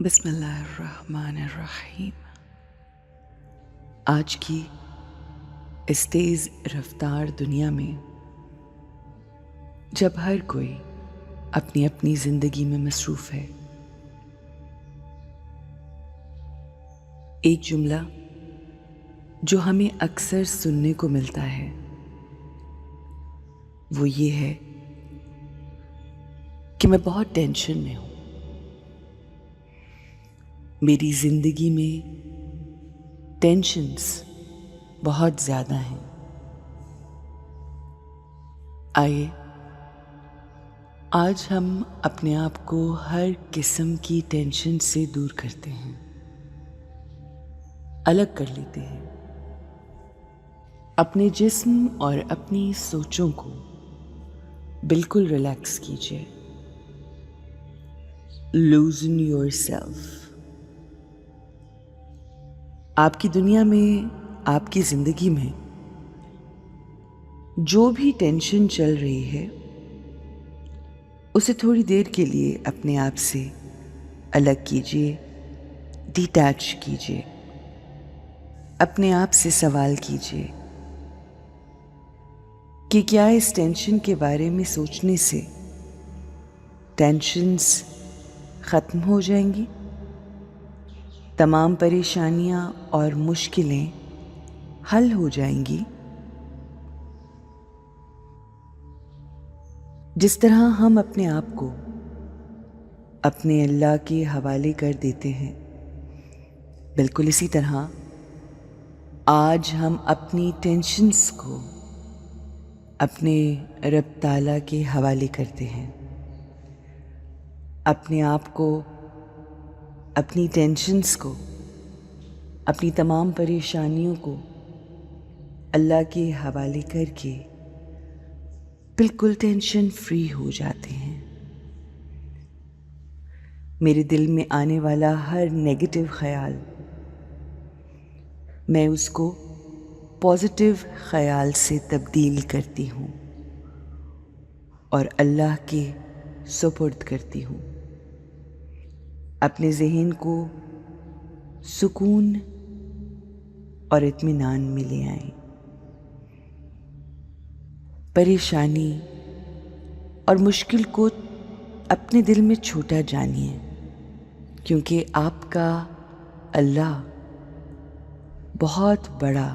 बिस्मिल्लाहिर्रहमानिर्रहीम। आज की इस तेज़ रफ्तार दुनिया में जब हर कोई अपनी अपनी ज़िंदगी में मसरूफ़ है, एक जुमला जो हमें अक्सर सुनने को मिलता है वो ये है कि मैं बहुत टेंशन में हूँ। मेरी ज़िंदगी में टेंशन्स बहुत ज़्यादा हैं। आइए आज हम अपने आप को हर किस्म की टेंशन से दूर करते हैं, अलग कर लेते हैं। अपने जिस्म और अपनी सोचों को बिल्कुल रिलैक्स कीजिए। लूजन योरसेल्फ। आपकी दुनिया में, आपकी जिंदगी में जो भी टेंशन चल रही है उसे थोड़ी देर के लिए अपने आप से अलग कीजिए, डिटैच कीजिए। अपने आप से सवाल कीजिए कि क्या इस टेंशन के बारे में सोचने से टेंशन्स ख़त्म हो जाएंगी? तमाम परेशानियां और मुश्किलें हल हो जाएंगी? जिस तरह हम अपने आप को अपने अल्लाह के हवाले कर देते हैं, बिल्कुल इसी तरह आज हम अपनी टेंशन्स को अपने रब ताला के हवाले करते हैं। अपने आप को, अपनी टेंशन्स को, अपनी तमाम परेशानियों को अल्लाह के हवाले करके बिल्कुल टेंशन फ्री हो जाते हैं। मेरे दिल में आने वाला हर नेगेटिव ख्याल मैं उसको पॉजिटिव ख्याल से तब्दील करती हूँ और अल्लाह के सुपुर्द करती हूँ। अपने ज़हन को सुकून और इत्मीनान में ले आएं। परेशानी और मुश्किल को अपने दिल में छोटा जानिए, क्योंकि आपका अल्लाह बहुत बड़ा,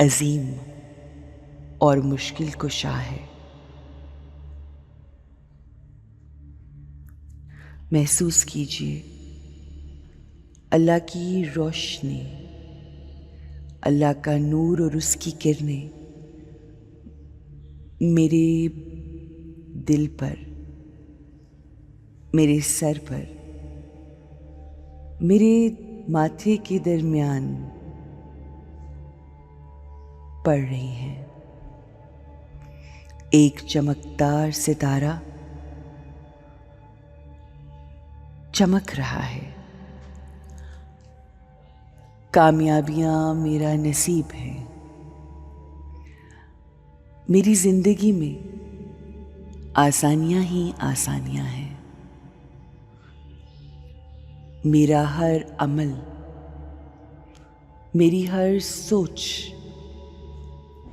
अजीम और मुश्किल कुशा है। महसूस कीजिए अल्लाह की रोशनी, अल्लाह का नूर और उसकी किरणें मेरे दिल पर, मेरे सर पर, मेरे माथे के दरमियान पड़ रही हैं। एक चमकदार सितारा चमक रहा है। कामयाबियां मेरा नसीब है। मेरी जिंदगी में आसानियां ही आसानियां हैं। मेरा हर अमल, मेरी हर सोच,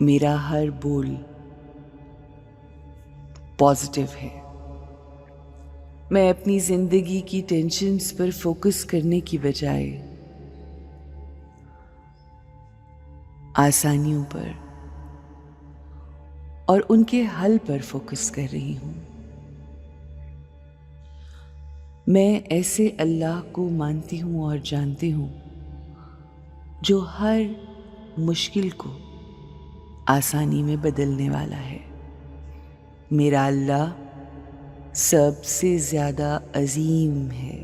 मेरा हर बोल पॉजिटिव है। मैं अपनी जिंदगी की टेंशन्स पर फोकस करने की बजाय आसानियों पर और उनके हल पर फोकस कर रही हूँ। मैं ऐसे अल्लाह को मानती हूँ और जानती हूँ जो हर मुश्किल को आसानी में बदलने वाला है। मेरा अल्लाह सबसे ज़्यादा अजीम है।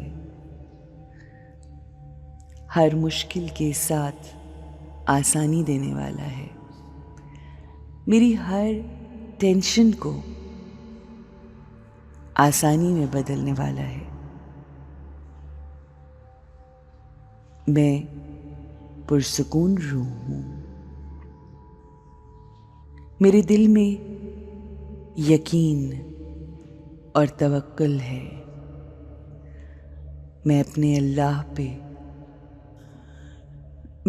हर मुश्किल के साथ आसानी देने वाला है। मेरी हर टेंशन को आसानी में बदलने वाला है। मैं पुरसुकून रूह हूँ। मेरे दिल में यकीन और तवक्कुल है। मैं अपने अल्लाह पे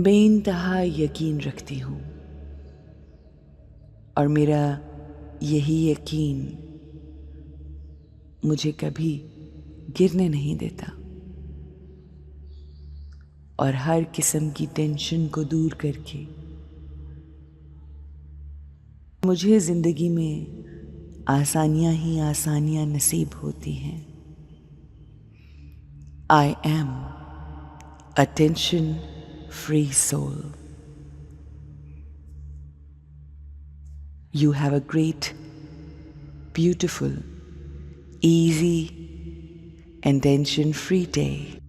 बेइंतहा यकीन रखती हूँ और मेरा यही यकीन मुझे कभी गिरने नहीं देता और हर किस्म की टेंशन को दूर करके मुझे ज़िंदगी में आसानियाँ ही आसानियाँ नसीब होती हैं। I am a tension-free soul. You have a great, beautiful, easy and tension-free day.